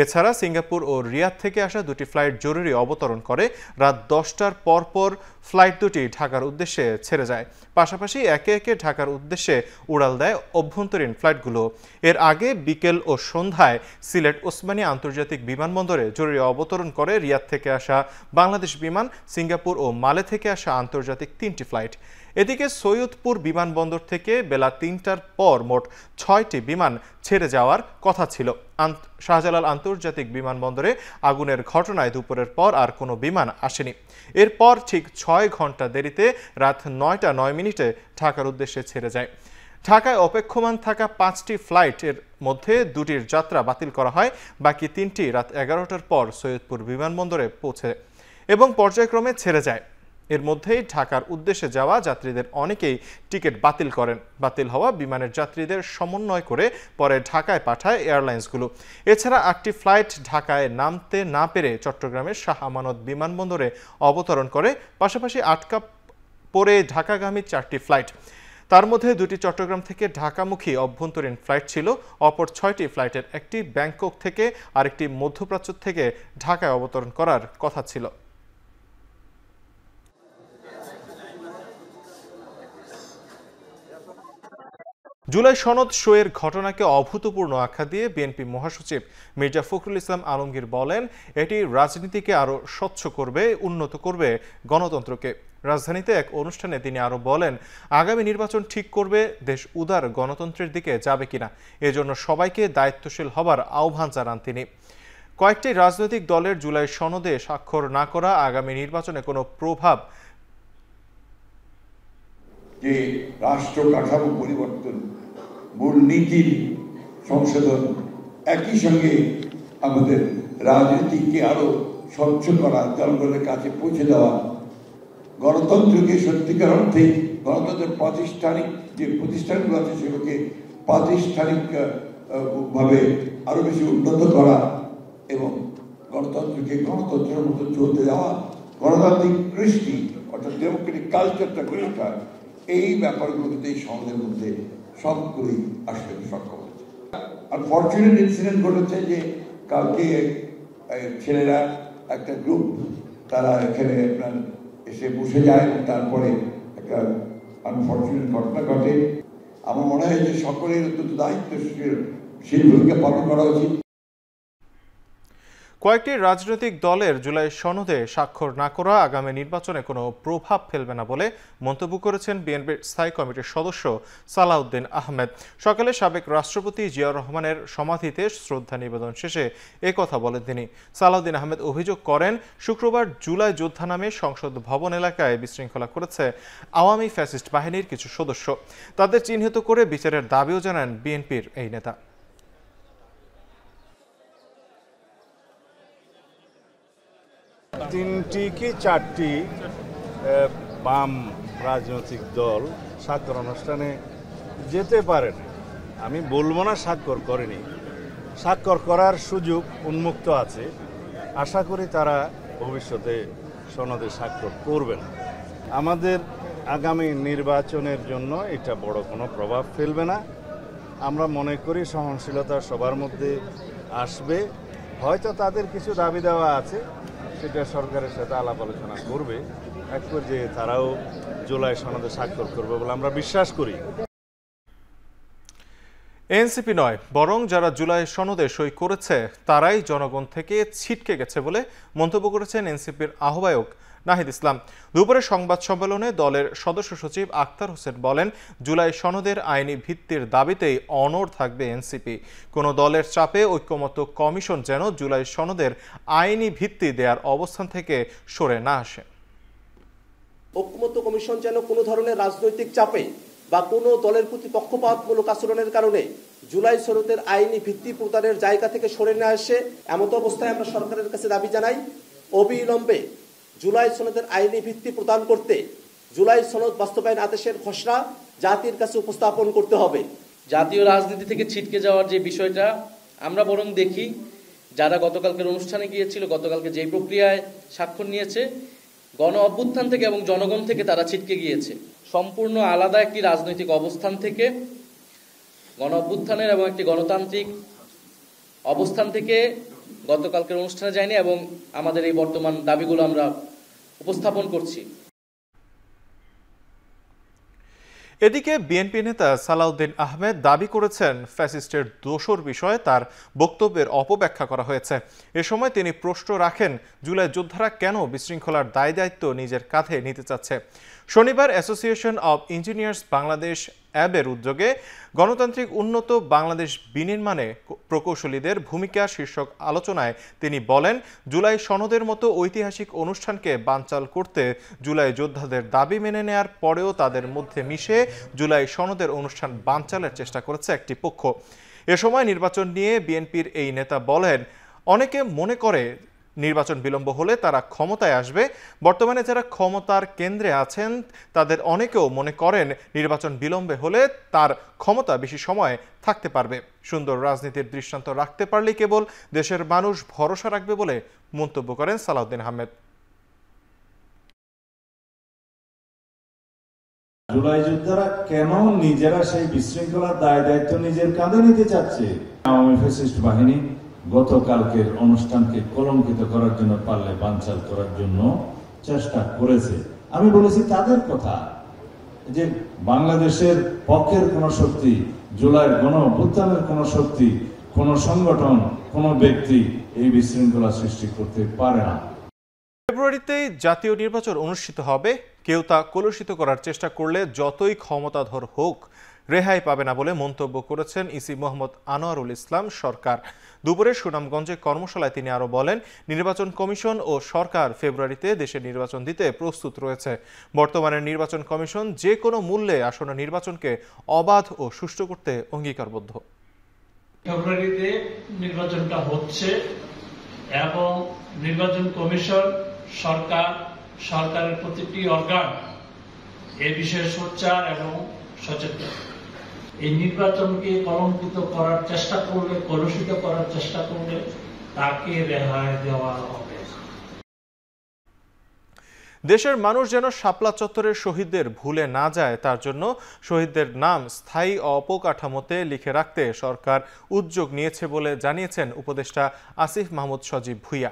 এছাড়া সিঙ্গাপুর ও রিয়াদ থেকে আসা দুটি ফ্লাইট জরুরি অবতরণ করে রাত 10টার পরপর ফ্লাইট দুটি ঢাকার উদ্দেশ্যে ছেড়ে যায়। পাশাপাশি একে একে ঢাকার উদ্দেশ্যে উড়াল দেয় অভ্যন্তরীণ ফ্লাইটগুলো। এর আগে বিকেল ও সন্ধ্যায় সিলেট ওসমানী আন্তর্জাতিক বিমানবন্দরে জরুরি অবতরণ করে রিয়াদ থেকে আসা বাংলাদেশ বিমান, সিঙ্গাপুর ও মালে থেকে আসা আন্তর্জাতিক 3টি ফ্লাইট। এদিকে সৈয়দপুর বিমানবন্দর থেকে বেলা 3টার পর মোট 6টি বিমান ছেড়ে যাওয়ার কথা ছিল। শাহজালাল আন্তর্জাতিক বিমানবন্দরে আগুনের ঘটনায় দুপুরের পর আর কোনো বিমান আসেনি। এরপর ঠিক 6 ঘন্টা দেরিতে রাত 9:09 ঢাকার উদ্দেশ্যে ছেড়ে যায়। ঢাকায় অপেক্ষমান থাকা 5টি ফ্লাইটের মধ্যে 2টির যাত্রা বাতিল করা হয়, বাকি 3টি রাত 11টার পর সৈয়দপুর বিমানবন্দরে পৌঁছে এবং পর্যায়ক্রমে ছেড়ে যায়। এর মধ্যেই ঢাকার উদ্দেশ্যে যাওয়া যাত্রীদের অনেকেই টিকিট বাতিল করেন। বাতিল হওয়া বিমানের যাত্রীদের সমন্বয় করে পরে ঢাকায় পাঠায় এয়ারলাইন্সগুলো। এছাড়া 8টি ফ্লাইট ঢাকায় নামতে না পেরে চট্টগ্রামের শাহ আমানত বিমানবন্দরে অবতরণ করে। পাশাপাশি আটকা পড়ে ঢাকাগামী 4টি ফ্লাইট, তার মধ্যে 2টি চট্টগ্রাম থেকে ঢাকামুখী অভ্যন্তরীণ ফ্লাইট ছিল। অপর 6টি ফ্লাইটের একটি ব্যাংকক থেকে আরেকটি মধ্যপ্রাচ্য থেকে ঢাকায় অবতরণ করার কথা ছিল। জুলাই সনদ সইয়ের ঘটনাকে অভূতপূর্ণ আখ্যা দিয়ে বিএনপি মহাসচিব মির্জা ফখরুল ইসলাম আলমগীর বলেন, এটি রাজনীতিকে আরও স্বচ্ছ করবে, উন্নত করবে গণতন্ত্রকে। রাজধানীতে এক অনুষ্ঠানে তিনি আরও বলেন, আগামী নির্বাচন ঠিক করবে দেশ উদার গণতন্ত্রের দিকে যাবে কিনা। এজন্য সবাইকে দায়িত্বশীল হবার আহ্বান জানান তিনি। কয়েকটি রাজনৈতিক দলের জুলাই সনদে স্বাক্ষর না করা আগামী নির্বাচনে কোনো প্রভাব
যে রাষ্ট্র কাঠামো পরিবর্তন, মূলনীতির সংশোধন, একই সঙ্গে আমাদের রাজনীতিকে আরো স্বচ্ছ করা, জনগণের কাছে পৌঁছে দেওয়া, গণতন্ত্রকে সত্যিকার অর্থে গণতন্ত্রের প্রাতিষ্ঠানিক যে প্রতিষ্ঠানগুলো আছে সেগুলোকে প্রাতিষ্ঠানিক ভাবে আরো বেশি উন্নত করা এবং গণতন্ত্রকে গণতন্ত্রের মতো চলতে দেওয়া, গণতান্ত্রিক কৃষ্টি অর্থাৎ ডেমোক্রেটিক কালচারটা গড়ে ওঠা, এই ব্যাপারগুলো কিন্তু এই সমাজের মধ্যে সবগুলোই আসলে সক্ষম হচ্ছে। আনফর্চুনেট ইনসিডেন্ট ঘটেছে যে কালকে ছেলেরা একটা গ্রুপ তারা এখানে আপনার এসে বসে যায় এবং তারপরে একটা আনফর্চুনেট ঘটনা ঘটে। আমার মনে হয় যে সকলের অত্যন্ত দায়িত্বশীল ভূমিকা পালন করা উচিত।
কয়েকটি রাজনৈতিক দলের জুলাই সনদে স্বাক্ষর না করা আগামী নির্বাচনে কোনো প্রভাব ফেলবে না বলে মন্তব্য করেছেন বিএনপির স্থায়ী কমিটির সদস্য সালাউদ্দিন আহমেদ। সকালে সাবেক রাষ্ট্রপতি জিয়াউর রহমানের সমাধিতে শ্রদ্ধা নিবেদন শেষে একথা বলেন তিনি। সালাউদ্দিন আহমেদ অভিযোগ করেন, শুক্রবার জুলাই যোদ্ধা নামে সংসদ ভবন এলাকায় বিশৃঙ্খলা করেছে আওয়ামী ফ্যাসিস্ট বাহিনীর কিছু সদস্য। তাদের চিহ্নিত করে বিচারের দাবিও জানান বিএনপির এই নেতা।
তিনটি কি চারটি বাম রাজনৈতিক দল স্বাক্ষর অনুষ্ঠানে যেতে পারে না। আমি বলবো না স্বাক্ষর করেনি, স্বাক্ষর করার সুযোগ উন্মুক্ত আছে। আশা করি তারা ভবিষ্যতে সনদে স্বাক্ষর করবে না। আমাদের আগামী নির্বাচনের জন্য এটা বড় কোনো প্রভাব ফেলবে না। আমরা মনে করি সহনশীলতা সবার মধ্যে আসবে। হয়তো তাদের কিছু দাবি দেওয়া আছে, সেটা সরকারের সাথে আলাপ আলোচনা করবে। এক পর্যায়ে তারাও জুলাই সনদে স্বাক্ষর করবে বলে আমরা বিশ্বাস করি।
এনসিপি নয়, বরং যারা জুলাই সনদে সই করেছে তারাই জনগণ থেকে ছিটকে গেছে বলে মন্তব্য করেছেন এনসিপির আহ্বায়ক নাহিদ ইসলাম। দুপুরে সংবাদ সম্মেলনে দলের সদস্য সচিব আক্তার হোসেন বলেন, জুলাই সনদের আইনি ভিত্তির দাবিতেই অনড় থাকবে এনসিপি। কোনো দলের চাপে ঐক্যমত্য কমিশন যেন জুলাই সনদের আইনি ভিত্তি দেওয়ার অবস্থান থেকে সরে না আসে।
ঐক্যমত্য কমিশন যেন কোনো ধরনের রাজনৈতিক চাপে বা কোনো দলের প্রতি পক্ষপাতমূলক আচরণের কারণে জুলাই সনদের আইনি ভিত্তি প্রদানের জায়গা থেকে সরে না আসে, এমত অবস্থায় আমরা সরকারের কাছে দাবি জানাই, অবিলম্বে জুলাই সনদের আইনি ভিত্তি প্রদান করতে জুলাই সনদ বাস্তবায়ন আদেশের খসড়া জাতির কাছে উপস্থাপন করতে হবে।
জাতীয় রাজনীতি থেকে ছিটকে যাওয়ার যে বিষয়টা আমরা বরং দেখি, যারা গতকালকের অনুষ্ঠানে গিয়েছিল, গতকালকে যে প্রক্রিয়ায় স্বাক্ষর নিয়েছে, গণ অভ্যুত্থান থেকে এবং জনগণ থেকে তারা ছিটকে গিয়েছে। সম্পূর্ণ আলাদা একটি রাজনৈতিক অবস্থান থেকে, গণ অভ্যুত্থানের এবং একটি গণতান্ত্রিক অবস্থান থেকে গতকালকের অনুষ্ঠানে যায়নি এবং আমাদের এই বর্তমান দাবিগুলো আমরা উপস্থাপন করছি।
এদিকে বিএনপি নেতা সালাউদ্দিন আহমেদ দাবি করেছেন, ফ্যাসিস্টের দোসর বিষয়ে তার বক্তব্যের অপব্যাখ্যা করা হয়েছে। এ সময় তিনি প্রশ্ন রাখেন, জুলাই যোদ্ধারা কেন বিশৃঙ্খলার দায় দায়িত্ব নিজের কাঁধে নিতে চাচ্ছে। শনিবার অ্যাসোসিয়েশন অব ইঞ্জিনিয়ার্স বাংলাদেশ অ্যাবের উদ্যোগে গণতান্ত্রিক উন্নত বাংলাদেশ বিনির্মাণে প্রকৌশলীদের ভূমিকা শীর্ষক আলোচনায় তিনি বলেন, জুলাই সনদের মতো ঐতিহাসিক অনুষ্ঠানকে বানচাল করতে জুলাই যোদ্ধাদের দাবি মেনে নেয়ার পরেও তাদের মধ্যে মিশে জুলাই সনদের অনুষ্ঠান বানচালের চেষ্টা করেছে একটি পক্ষ। এ সময় নির্বাচন নিয়ে বিএনপির এই নেতা বলেন, অনেকে মনে করে নির্বাচন বিলম্ব হলে তারা ক্ষমতায় আসবে। বর্তমানে যারা ক্ষমতার কেন্দ্রে আছেন তাদের অনেকেও মনে করেন নির্বাচন বিলম্বে হলে তার ক্ষমতা বেশি সময় থাকতে পারবে। সুন্দর রাজনীতির দৃষ্টান্ত রাখতে পারলেই কেবল দেশের মানুষ ভরসা রাখবে বলে মন্তব্য করেন সালাউদ্দিন আহমেদ।
জুলাই যোদ্ধারা কেন নিজেরা সেই বিশৃঙ্খলার দায় দায়িত্ব নিজের কাঁধে নিতে চাচ্ছে? আওয়ামী ফ্যাসিস্ট বাহিনী গতকালকের অনুষ্ঠানকে কলঙ্কিত করার জন্য, পারলে বানচাল করার জন্য চেষ্টা করেছে। আমি বলেছি তাদের কথা, যে বাংলাদেশের পক্ষের কোন শক্তি, জুলাইয়ের গণ অভ্যুত্থানের কোন শক্তি, কোন সংগঠন, কোন ব্যক্তি এই বিশৃঙ্খলা সৃষ্টি করতে পারে না।
ফেব্রুয়ারিতেই জাতীয় নির্বাচন অনুষ্ঠিত হবে। কেউ তা কলুষিত করার চেষ্টা করলে যতই ক্ষমতাধর হোক রেহাই পাবে না বলে মন্তব্য করেছেন ইসি মোহাম্মদ আনোয়ারুল ইসলাম সরকার। দুপুরে সুনামগঞ্জে কর্মশালায় তিনি আরও বলেন, নির্বাচন কমিশন ও সরকার ফেব্রুয়ারিতে দেশে নির্বাচন দিতে প্রস্তুত রয়েছে। বর্তমানের নির্বাচন কমিশন যে কোনো মূল্যে আসন্ন নির্বাচনকে অবাধ ও সুষ্ঠু করতে অঙ্গীকারবদ্ধ।
ফেব্রুয়ারিতে নির্বাচনটা হচ্ছে এবং নির্বাচন কমিশন, সরকারের প্রতিটি অর্গান এ বিষয়ে সোচ্চার এবং সচেতন। এই নির্বাচনকে কলঙ্কিত করার চেষ্টা করলে, কলুষিত করার চেষ্টা করলে তাকে রেহাই দেওয়া হবে।
দেশের মানুষ যেন শাপলা চত্বরের শহীদদের ভুলে না যায়, তার জন্য শহীদদের নাম স্থায়ী অবকাঠামোতে লিখে রাখতে সরকার উদ্যোগ নিয়েছে বলে জানিয়েছেন উপদেষ্টা আসিফ মাহমুদ সজীব ভুইয়া।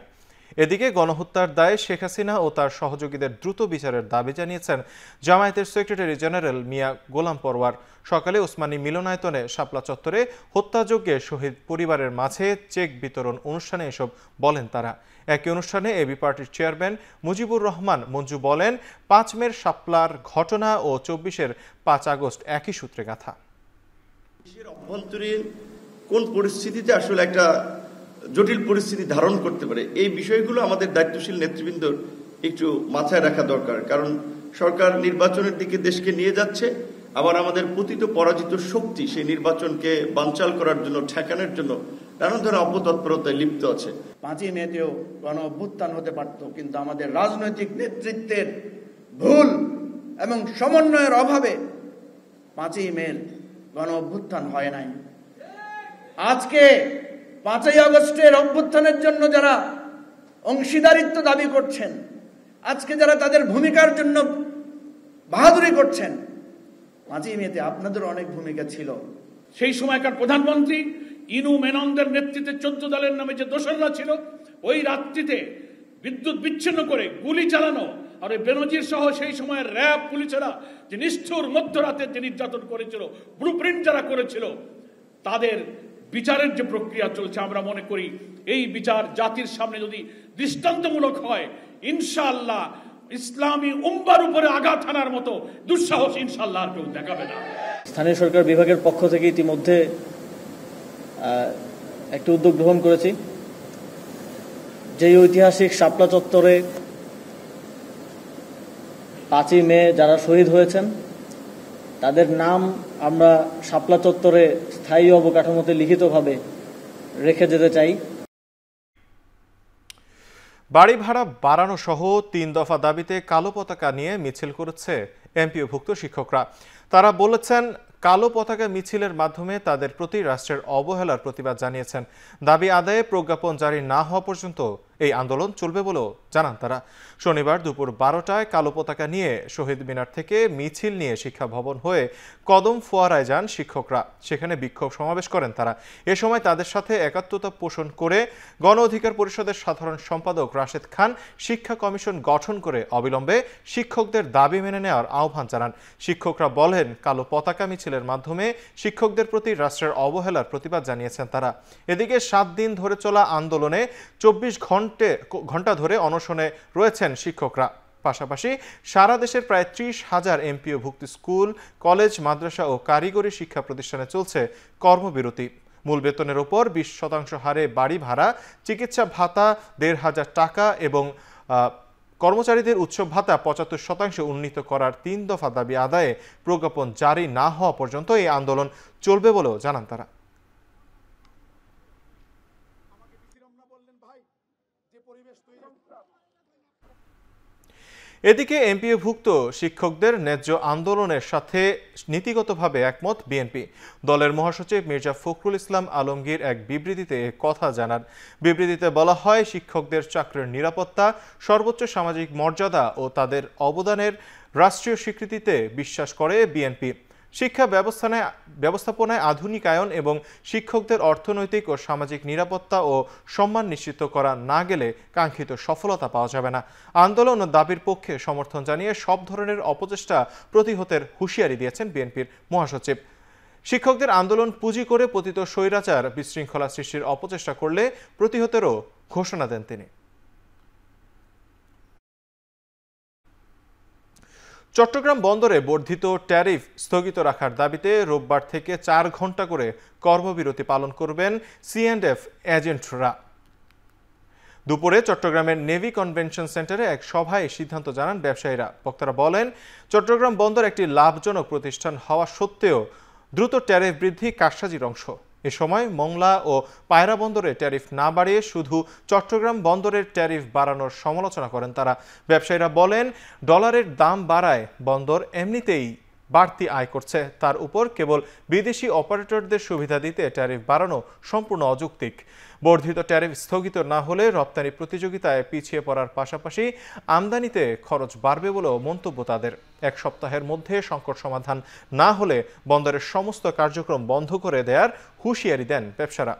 এদিকে গণহত্যার দায়ে শেখ হাসিনা ও তার সহযোগীদের দ্রুত বিচারের দাবি জানিয়েছেন জামায়াতের সেক্রেটারি জেনারেল মিয়া গোলাম পরওয়ার। সকালে ওসমানী মিলনায়তনে শাপলা চত্বরে হত্যাযজ্ঞে শহীদ পরিবারের মাঝে চেক বিতরণ অনুষ্ঠানে এসব বলেন তারা। একই অনুষ্ঠানে এবি পার্টির চেয়ারম্যান মুজিবুর রহমান মঞ্জু বলেন, 5 মের শাপলার ঘটনা ও 24-এর 5 আগস্ট একই সূত্রে গাঁথা।
অভ্যন্তরীণ কোন পরিস্থিতিতে আসলে একটা জটিল পরিস্থিতি ধারণ করতে পারে, এই বিষয়গুলো আমাদের দায়িত্বশীল নেতৃবৃন্দ একটু মাথায় রাখা দরকার। কারণ সরকার নির্বাচনের দিকে দেশকে নিয়ে যাচ্ছে, আবার আমাদের পতিত পরাজিত শক্তি সেই নির্বাচনকে বানচাল করার জন্য, ঠেকানোর জন্য নানান ধরনের অপতৎপরতায় লিপ্ত আছে।
5ই মেতেও গণ অভ্যুত্থান হতে পারত, কিন্তু আমাদের রাজনৈতিক নেতৃত্বের ভুল এবং সমন্বয়ের অভাবে 5ই মে গণ অভ্যুত্থান হয় নাই। আজকে 5ই আগস্টের অভ্যুত্থানের জন্য যারা অংশীদারিত্ব দাবি করছেন, আজকে যারা তাদের ভূমিকার জন্য বাহাদুরি করছেন, 5ই মেতে আপনাদের অনেক ভূমিকা ছিল।
সেই সময়কার প্রধানমন্ত্রী ইনু মেননদের নেতৃত্বে 14 দলের নামে যে দোসররা ছিল, ওই রাত্রিতে বিদ্যুৎ বিচ্ছিন্ন করে গুলি চালানো, আর বেনজির সহ সেই সময়ের র্যাব পুলিশেরা যে নিষ্ঠুর মধ্যরাতে যে নির্যাতন করেছিল, ব্লুপ্রিন্ট যারা করেছিল,
তাদের বিচারের যে প্রক্রিয়া চলছে, আমরা মনে করি এই বিচার জাতির সামনে যদি দৃষ্টান্তমূলক হয়, ইনশাআল্লাহ ইসলামী উম্মার উপরে আঘাত হানার মতো দুঃসাহস ইনশাআল্লাহ আর কেউ দেখাবে না।
স্থানীয় সরকার বিভাগের পক্ষ থেকে ইতিমধ্যে একটি উদ্যোগ গ্রহণ করেছি। যেই ঐতিহাসিক শাপলা চত্বরে 5ই মে যারা শহীদ হয়েছেন তাদের নাম আমরা শাপলা চত্বরে স্থায়ী অবকাঠামোতে লিখিতভাবে রেখে যেতে চাই।
বাড়ি ভাড়া বাড়ানো সহ 3 দফা দাবিতে কালো পতাকা নিয়ে মিছিল করেছে এমপিওভুক্ত শিক্ষকরা। তারা বলেছেন, কালো পতাকা মিছিলের মাধ্যমে তাদের প্রতি রাষ্ট্রের অবহেলার প্রতিবাদ জানিয়েছেন। দাবি আদায়ে প্রজ্ঞাপন জারি না হওয়া পর্যন্ত এই আন্দোলন চলবে বলেও জানান তারা। শনিবার দুপুর 12টায় কালো পতাকা নিয়ে শহীদ মিনার থেকে মিছিল নিয়ে শিক্ষা ভবন হয়ে কদম ফোয়ারায় যান শিক্ষকরা। সেখানে বিক্ষোভ সমাবেশ করেন তারা। এ সময় তাদের সাথে একাত্মতা পোষণ করে গণ অধিকার পরিষদের সাধারণ সম্পাদক রাশেদ খান শিক্ষা কমিশন গঠন করে অবিলম্বে শিক্ষকদের দাবি মেনে নেওয়ার আহ্বান জানান। শিক্ষকরা বলেন, কালো পতাকা মিছিলের মাধ্যমে শিক্ষকদের প্রতি রাষ্ট্রের অবহেলার প্রতিবাদ জানিয়েছেন তারা। এদিকে 7 দিন ধরে চলা আন্দোলনে 24 ঘন্টা ধরে অনশনে রয়েছেন শিক্ষকরা। পাশাপাশি সারা দেশের প্রায় 30,000 এমপিওভুক্ত স্কুল, কলেজ, মাদ্রাসা ও কারিগরি শিক্ষা প্রতিষ্ঠানে চলছে কর্মবিরতি। মূল বেতনের ওপর 20% হারে বাড়ি ভাড়া, চিকিৎসা ভাতা 1,500 টাকা এবং কর্মচারীদের উৎসব ভাতা 75% উন্নীত করার 3 দফা দাবি আদায়ে প্রজ্ঞাপন জারি না হওয়া পর্যন্ত এই আন্দোলন চলবে বলেও জানান তারা। এদিকে এমপিওভুক্ত শিক্ষকদের ন্যায্য আন্দোলনের সাথে নীতিগতভাবে একমত বিএনপি। দলের মহাসচিব মির্জা ফখরুল ইসলাম আলমগীর এক বিবৃতিতে কথা জানান। বিবৃতিতে বলা হয়, শিক্ষকদের চাকরির নিরাপত্তা, সর্বোচ্চ সামাজিক মর্যাদা ও তাদের অবদানের রাষ্ট্রীয় স্বীকৃতিতে বিশ্বাস করে বিএনপি। শিক্ষা ব্যবস্থাপনায় আধুনিকায়ন এবং শিক্ষকদের অর্থনৈতিক ও সামাজিক নিরাপত্তা ও সম্মান নিশ্চিত করা না গেলে কাঙ্ক্ষিত সফলতা পাওয়া যাবে না। আন্দোলন ও দাবির পক্ষে সমর্থন জানিয়ে সব ধরনের অপচেষ্টা প্রতিহতের হুঁশিয়ারি দিয়েছেন বিএনপির মহাসচিব। শিক্ষকদের আন্দোলন পুঁজি করে পতিত স্বৈরাচার বিশৃঙ্খলা সৃষ্টির অপচেষ্টা করলে প্রতিহতেরও ঘোষণা দেন তিনি। চট্টগ্রাম বন্দরে বর্ধিত ট্যারিফ স্থগিত রাখার দাবিতে রোববার থেকে 4 ঘন্টা করে কর্মবিরতি পালন করবেন C&F এজেন্টরা। দুপুরে চট্টগ্রামের নেভি কনভেনশন সেন্টারে এক সভায় সিদ্ধান্ত জানান ব্যবসায়ীরা। বক্তারা বলেন, চট্টগ্রাম বন্দর একটি লাভজনক প্রতিষ্ঠান হওয়া সত্ত্বেও দ্রুত ট্যারিফ বৃদ্ধি কারসাজির অংশ। এ সময় মংলা ও পায়রা বন্দরে ট্যারিফ না বাড়িয়ে শুধু চট্টগ্রাম বন্দরের ট্যারিফ বাড়ানোর সমালোচনা করেন তারা। ব্যবসায়ীরা বলেন, ডলারের দাম বাড়ায় বন্দর এমনিতেই বাড়তি আয় করছে, তার উপর কেবল বিদেশি অপারেটরদের সুবিধা দিতে ট্যারিফ বাড়ানো সম্পূর্ণ অযৌক্তিক। বর্ধিত ট্যারিফ স্থগিত না হলে রপ্তানি প্রতিযোগিতায় পিছিয়ে পড়ার পাশাপাশি আমদানিতে খরচ বাড়বে বলেও মন্তব্য তাদের। 1 সপ্তাহের মধ্যে সংকট সমাধান না হলে বন্দরের সমস্ত কার্যক্রম বন্ধ করে দেওয়ার হুঁশিয়ারি দেন ব্যবসায়ীরা।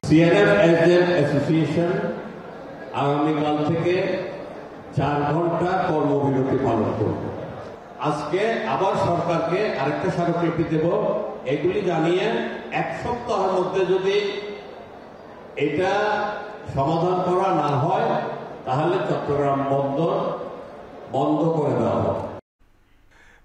C&F অ্যাসোসিয়েশন আগামীকাল থেকে 4 ঘন্টা কর্মবিরতি পালন করবে। আজকে আবার সরকারকে আরেকটা স্মারকলিপি দেব, এগুলি জানিয়ে 1 সপ্তাহের মধ্যে যদি এটা সমাধান করা না হয় তাহলে চট্টগ্রাম বন্দর বন্ধ করে দেওয়া হবে।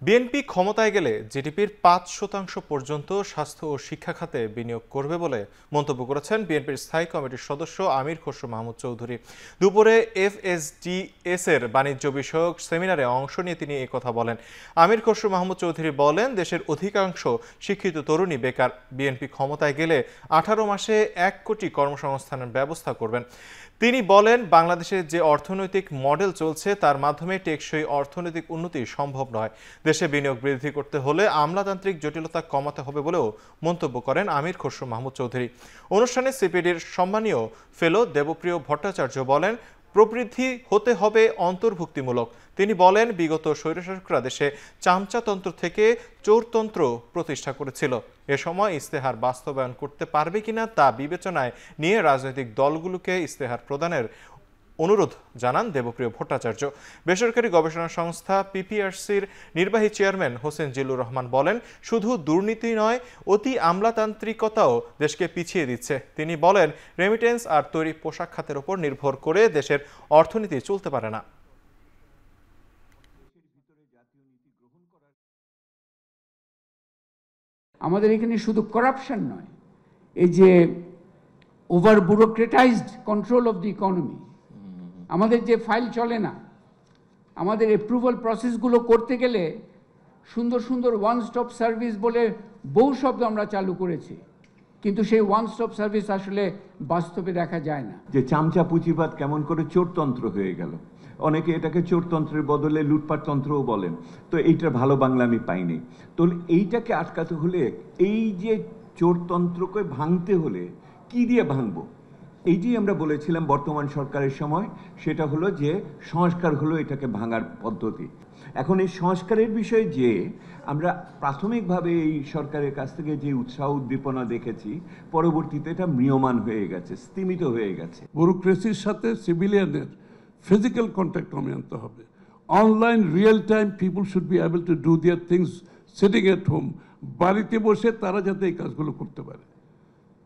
বিএনপি ক্ষমতায় গেলে জিডিপির 5% পর্যন্ত স্বাস্থ্য ও শিক্ষা খাতে বিনিয়োগ করবে বলে মন্তব্য করেছেন বিএনপির স্থায়ী কমিটির সদস্য আমির খসরু মাহমুদ চৌধুরী। দুপুরে FSDS এর বাণিজ্য বিষয়ক সেমিনারে অংশ নিয়ে তিনি একথা বলেন। আমির খসরু মাহমুদ চৌধুরী বলেন, দেশের অধিকাংশ শিক্ষিত তরুণী বেকার। বিএনপি ক্ষমতায় গেলে 18 মাসে 1 কোটি কর্মসংস্থানের ব্যবস্থা করবেন। তিনি বলেন, বাংলাদেশের যে অর্থনৈতিক মডেল চলছে তার মাধ্যমে টেকসই অর্থনৈতিক উন্নতি সম্ভব নয়। দেশে বিনিয়োগ বৃদ্ধি করতে হলে আমলাতান্ত্রিক জটিলতা কমাতে হবে বলেও মন্তব্য করেন আমির খসরু মাহমুদ চৌধুরী। অনুষ্ঠানে সিপিডির সম্মানীয় ফেলো দেবপ্রিয় ভট্টাচার্য বলেন, প্রবৃদ্ধি হতে হবে অন্তর্ভুক্তিমূলক। তিনি বলেন, বিগত স্বৈরশাসকরা দেশে চামচাতন্ত্র থেকে চোরতন্ত্র প্রতিষ্ঠা করেছিল। এ সময় ইস্তেহার বাস্তবায়ন করতে পারবে কিনা তা বিবেচনায় নিয়ে রাজনৈতিক দলগুলোকে ইস্তেহার প্রদানের অনুরোধ জানান দেবপ্রিয় ভট্টাচার্য। বেসরকারি গবেষণা সংস্থা পিপিআরসির নির্বাহী চেয়ারম্যান হোসেন জিল্লুর রহমান বলেন, শুধু দুর্নীতি নয়, অতি আমলাতান্ত্রিকতাও দেশকে পিছিয়ে দিচ্ছে। তিনি বলেন, রেমিটেন্স আর তৈরি পোশাক খাতের উপর নির্ভর করে দেশের অর্থনীতি চলতে পারে না।
আমাদের এখানে শুধু করাপশন নয়, এই যে over bureaucratized control of the economy, আমাদের যে ফাইল চলে না, আমাদের অ্যাপ্রুভাল প্রসেসগুলো করতে গেলে সুন্দর সুন্দর ওয়ান স্টপ সার্ভিস বলে বহু শব্দ আমরা চালু করেছি, কিন্তু সেই ওয়ান স্টপ সার্ভিস আসলে বাস্তবে দেখা যায় না।
যে চামচা পুঁজিবাদ কেমন করে চোরতন্ত্র হয়ে গেল, অনেকে এটাকে চোরতন্ত্রের বদলে লুটপাটতন্ত্রও বলেন, তো এইটার ভালো বাংলা আমি পাইনি। তো এইটাকে আটকাতে হলে, এই যে চোরতন্ত্রকে ভাঙতে হলে কি দিয়ে ভাঙবো, এই যে আমরা বলেছিলাম বর্তমান সরকারের সময়, সেটা হলো যে সংস্কার হলো এটাকে ভাঙার পদ্ধতি। এখন এই সংস্কারের বিষয়ে যে আমরা প্রাথমিকভাবে এই সরকারের কাছ থেকে যে উৎসাহ উদ্দীপনা দেখেছি, পরবর্তীতে এটা ম্রিয়মান হয়ে গেছে, স্তিমিত হয়ে গেছে।
ব্যুরোক্রেসির সাথে সিভিলিয়ানের ফিজিক্যাল কন্ট্যাক্ট কমিয়ে আনতে হবে। Online real time people should be able to do their things sitting at home. বাড়িতে বসে তারা যাতে এই কাজগুলো করতে পারে,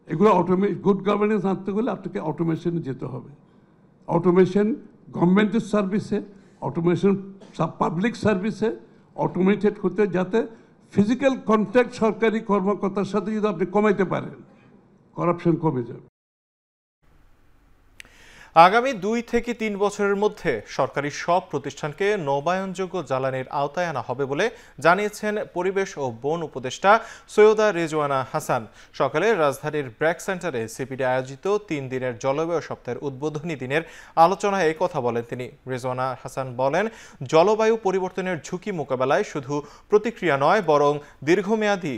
এগুলো গুড গভর্নেন্স আনতে গেলে আপনাকে অটোমেশনে যেতে হবে। অটোমেশন গভর্নমেন্টের সার্ভিসে, অটোমেশন পাবলিক সার্ভিসে অটোমেটেড হতে, যাতে ফিজিক্যাল কন্ট্যাক্ট সরকারি কর্মকর্তার সাথে যদি আপনি কমাইতে পারেন, করাপশন কমে যাবে।
আগামী 2 থেকে 3 বছরের মধ্যে সরকারি সব প্রতিষ্ঠানকে নবায়নযোগ্য জ্বালানির আওতায় আনা হবে বলে জানিয়েছেন পরিবেশ ও বন উপদেষ্টা সৈয়দা রেজওয়ানা হাসান। সকালে রাজধানীর ব্র্যাক সেন্টারে সিপিডি আয়োজিত 3 দিনের জলবায়ু সপ্তাহের উদ্বোধনী দিনের আলোচনায় এই কথা বলেন তিনি। রেজওয়ানা হাসান বলেন, জলবায়ু পরিবর্তনের ঝুঁকি মোকাবেলায় শুধু প্রতিক্রিয়া নয়, বরং দীর্ঘমেয়াদী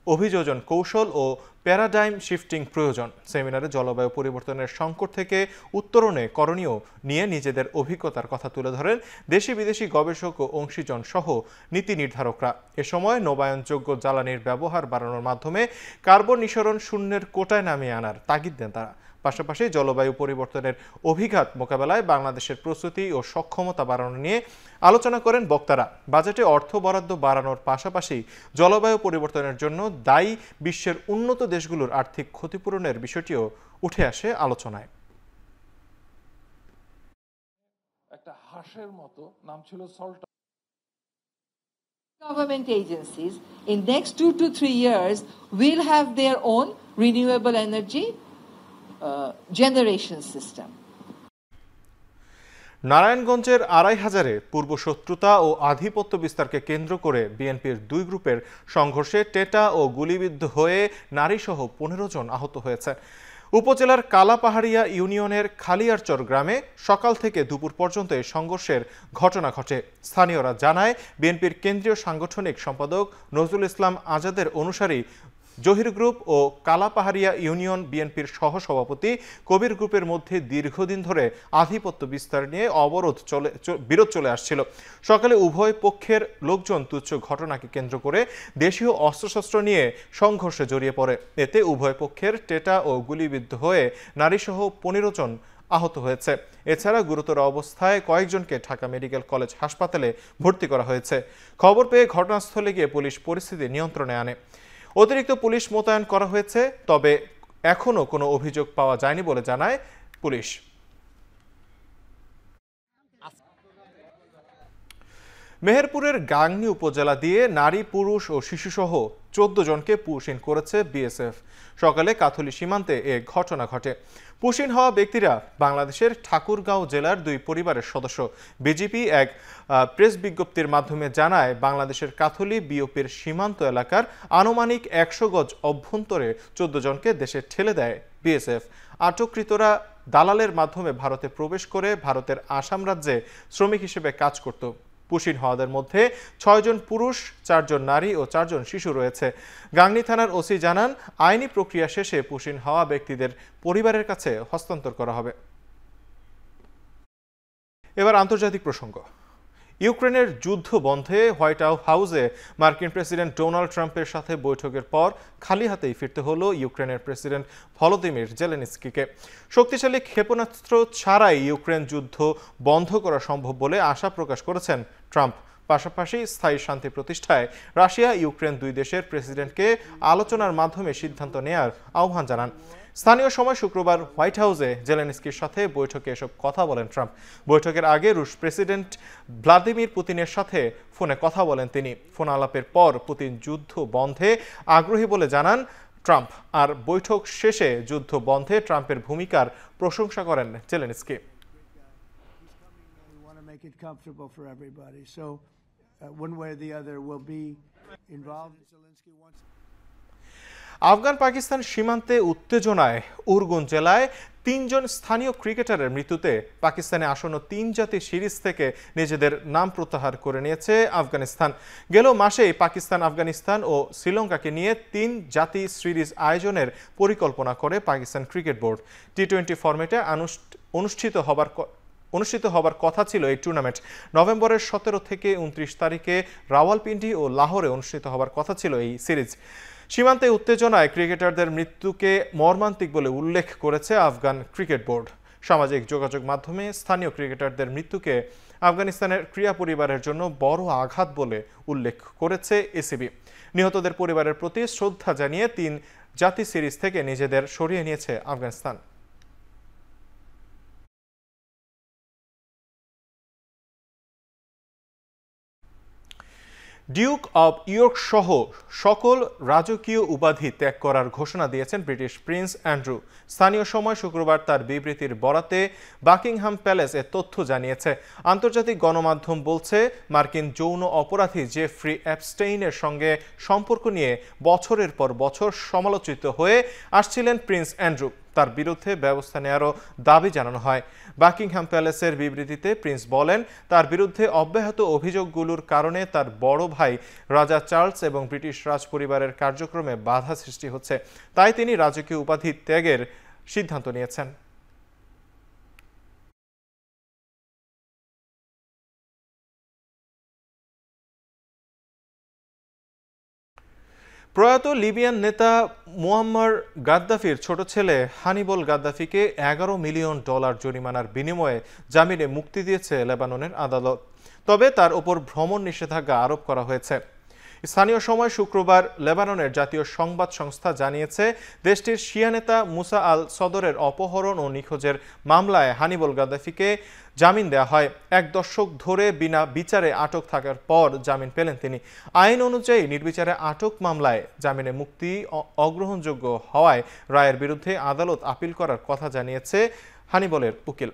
অভিযোজন কৌশল ও প্যারাডাইম শিফটিং প্রয়োজন। সেমিনারে জলবায়ু পরিবর্তনের সংকট থেকে উত্তরণে করণীয় নিয়ে নিজেদের অভিজ্ঞতার কথা তুলে ধরেন দেশি বিদেশি গবেষক ও অংশীজন সহ নীতি নির্ধারকরা। এ সময় নবায়নযোগ্য জ্বালানির ব্যবহার বাড়ানোর মাধ্যমে কার্বন নিঃসরণ শূন্যের কোটায় নামিয়ে আনার তাগিদ দেন তারা। পাশাপাশি জলবায়ু পরিবর্তনের অভিঘাত মোকাবেলায় বাংলাদেশের প্রস্তুতি ও সক্ষমতা বাড়ানো নিয়ে আলোচনা করেন বক্তারা। বাজেটে অর্থ বরাদ্দ বাড়ানোর পাশাপাশি জলবায়ু পরিবর্তনের জন্য দায়ী বিশ্বের উন্নত দেশগুলোর আর্থিক ক্ষতিপূরণের বিষয়টিও উঠে আসে আলোচনায়।
একটা হাঁসের মতো নাম ছিল salt.
Government agencies in next 2 to 3 years will have their own renewable energy generation system.
নারায়ণগঞ্জের 2500-এ পূর্ব শত্রুতা ও আধিপত্য বিস্তারকে কেন্দ্র করে বিএনপির 2 গ্রুপের সংঘর্ষে টেটা ও গুলিবিদ্ধ হয়ে নারীসহ 15 জন আহত হয়েছে। উপজেলার কালাপাহাড়িয়া ইউনিয়নের খালিয়ারচর গ্রামে সকাল থেকে দুপুর পর্যন্ত এই সংঘর্ষের ঘটনা ঘটে। স্থানীয়রা জানায়, বিএনপির কেন্দ্রীয় সাংগঠনিক সম্পাদক নজরুল ইসলাম আজাদের অনুসারী জহির গ্রুপ ও কালাপাহাড়িয়া ইউনিয়ন বিএনপির সহসভাপতি কবির গ্রুপের মধ্যে দীর্ঘদিন ধরে আধিপত্য বিস্তার নিয়ে বিরোধ চলে আসছিল। সকালে উভয় পক্ষের লোকজন তুচ্ছ ঘটনাকে কেন্দ্র করে দেশীয় অস্ত্রশস্ত্র নিয়ে সংঘর্ষে জড়িয়ে পড়ে। এতে উভয় পক্ষের টেটা ও গুলিবিদ্ধ হয়ে নারীসহ 15 জন আহত হয়েছে। এছাড়া গুরুতর অবস্থায় কয়েকজনকে ঢাকা মেডিকেল কলেজ হাসপাতালে ভর্তি করা হয়েছে। খবর পেয়ে ঘটনাস্থলে গিয়ে পুলিশ পরিস্থিতি নিয়ন্ত্রণে আনে। অতিরিক্ত পুলিশ মোতায়েন করা হয়েছে, তবে এখনো কোনো অভিযোগ পাওয়া যায়নি বলে জানায় পুলিশ। মেহেরপুরের গাংনী উপজেলা দিয়ে নারী, পুরুষ ও শিশুসহ 14 জনকে পুশিন করেছে বিএসএফ। সকালে কাথলি সীমান্তে এ ঘটনা ঘটে। পুশিন হওয়া ব্যক্তিরা বাংলাদেশের ঠাকুরগাঁও জেলার 2 পরিবারের সদস্য। বিজিপি এক প্রেস বিজ্ঞপ্তির মাধ্যমে জানায়, বাংলাদেশের কাথলি বিওপির সীমান্ত এলাকার আনুমানিক 100 গজ অভ্যন্তরে 14 জনকে দেশে ঠেলে দেয় বিএসএফ। আটককৃতরা দালালের মাধ্যমে ভারতে প্রবেশ করে ভারতের আসাম রাজ্যে শ্রমিক হিসেবে কাজ করত। পুশিন হওয়াদের মধ্যে 6 জন পুরুষ, 4 জন নারী ও 4 জন শিশু রয়েছে। গাংনী থানার ওসি জানান, আইনি প্রক্রিয়া শেষে পুশিন হওয়া ব্যক্তিদের পরিবারের কাছে হস্তান্তর করা হবে। এবার আন্তর্জাতিক প্রসঙ্গ। ইউক্রেনের যুদ্ধ বন্ধে হোয়াইট হাউসে মার্কিন প্রেসিডেন্ট ডোনাল্ড ট্রাম্পের সাথে বৈঠকের পর খালি হাতেই ফিরতে হলো ইউক্রেনের প্রেসিডেন্ট ভলোদিমির জেলেনস্কিকে। শক্তিশালী ক্ষেপণাস্ত্র ছাড়াই ইউক্রেন যুদ্ধ বন্ধ করা সম্ভব বলে আশা প্রকাশ করেছেন ট্রাম্প। পাশাপাশি স্থায়ী শান্তি প্রতিষ্ঠায় রাশিয়া ইউক্রেন দুই দেশের প্রেসিডেন্টকে আলোচনার মাধ্যমে সিদ্ধান্ত নেয়ার আহ্বান জানান। স্থানীয় সময় শুক্রবার হোয়াইট হাউসে জেলেনস্কির সাথে বৈঠকে এসব কথা বলেন ট্রাম্প। বৈঠকের আগে রুশ প্রেসিডেন্ট ভ্লাদিমির পুতিনের সাথে ফোনে কথা বলেন তিনি। ফোন আলাপের পর পুতিন যুদ্ধ বন্ধে আগ্রহী বলে জানান ট্রাম্প। আর বৈঠক শেষে যুদ্ধ বন্ধে ট্রাম্পের ভূমিকার প্রশংসা করেন জেলেনস্কি। আফগান পাকিস্তান সীমান্তে উত্তেজনায় উরগুন জেলায় ৩ জন স্থানীয় ক্রিকেটারের মৃত্যুতে পাকিস্তানে আসন্ন ৩ জাতি সিরিজ থেকে নিজেদের নাম প্রত্যাহার করে নিয়েছে আফগানিস্তান। গেল মাসেই পাকিস্তান, আফগানিস্তান ও শ্রীলঙ্কাকে নিয়ে ৩ জাতি সিরিজ আয়োজনের পরিকল্পনা করে পাকিস্তান ক্রিকেট বোর্ড। টি-20 ফরম্যাটে অনুষ্ঠিত হবার কথা ছিল এই টুর্নামেন্ট। নভেম্বরের 17 থেকে 29 তারিখে রাওয়ালপিন্ডি ও লাহোরে অনুষ্ঠিত হবার কথা ছিল এই সিরিজ। সীমান্তে উত্তেজনায় ক্রিকেটারদের মৃত্যুকে মর্মান্তিক বলে উল্লেখ করেছে আফগান ক্রিকেট বোর্ড। সামাজিক যোগাযোগ মাধ্যমে স্থানীয় ক্রিকেটারদের মৃত্যুকে আফগানিস্তানের ক্রীড়া পরিবারের জন্য বড় আঘাত বলে উল্লেখ করেছে এসিবি। নিহতদের পরিবারের প্রতি শ্রদ্ধা জানিয়ে 3 জাতি সিরিজ থেকে নিজেদের সরিয়ে নিয়েছে আফগানিস্তান। ডিউক অব ইয়র্ক সহ সকল রাজকীয় উপাধি ত্যাগ করার ঘোষণা দিয়েছেন ব্রিটিশ প্রিন্স অ্যান্ড্রু। স্থানীয় সময় শুক্রবার তার বিবৃতির বরাতে বাকিংহাম প্যালেস এ তথ্য জানিয়েছে। আন্তর্জাতিক গণমাধ্যম বলছে, মার্কিন যৌন অপরাধী জেফ্রি অ্যাপস্টেইনের সঙ্গে সম্পর্ক নিয়ে বছরের পর বছর সমালোচিত হয়ে আসছিলেন প্রিন্স অ্যান্ড্রু। তার বিরুদ্ধে ব্যবস্থা নেওয়ারও দাবি জানানো হয়। বাকিংহাম প্যালেসের বিবৃতিতে প্রিন্স বলেন, তার বিরুদ্ধে অব্যাহত অভিযোগগুলোর কারণে তার বড় ভাই রাজা চার্লস এবং ব্রিটিশ রাজপরিবারের কার্যক্রমে বাধা সৃষ্টি হচ্ছে। তাই তিনি রাজকীয় উপাধি ত্যাগের সিদ্ধান্ত নিয়েছেন। প্রয়াত লিবিয়ান নেতা মুয়াম্মার গাদ্দাফির ছোট ছেলে হানিবল গাদ্দাফিকে $11 মিলিয়ন জরিমানার বিনিময়ে জামিনে মুক্তি দিয়েছে লেবাননের আদালত। তবে তার ওপর ভ্রমণ নিষেধাজ্ঞা আরোপ করা হয়েছে। স্থানীয় সময় শুক্রবার লেবাননের জাতীয় সংবাদ সংস্থা জানিয়েছে, দেশটির শিয়া নেতা মুসা আল সদরের অপহরণ ও নিখোঁজের মামলায় হানিবল গাদ্দাফিকে জামিন দেওয়া হয়। 1 দশক ধরে বিনা বিচারে আটক থাকার পর জামিন পেলেন তিনি। আইন অনুযায়ী নির্বিচারে আটক মামলায় জামিনে মুক্তি অগ্রহণযোগ্য হওয়ায় রায়ের বিরুদ্ধে আদালত আপিল করার কথা জানিয়েছে হানিবলের উকিল।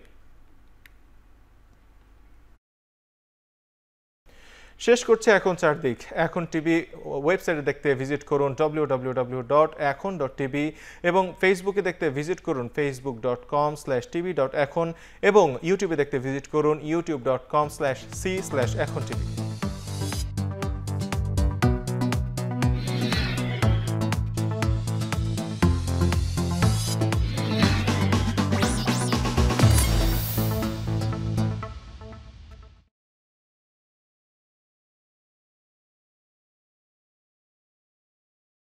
শেষ করছে এখন চারদিক। এখন টিভি ওয়েবসাইটে দেখতে ভিজিট করুন www.ekhon.tv এবং ফেসবুকে দেখতে ভিজিট করুন facebook.com/tv.ekhon এবং ইউটিউবে দেখতে ভিজিট করুন youtube.com/c/ekhon tv।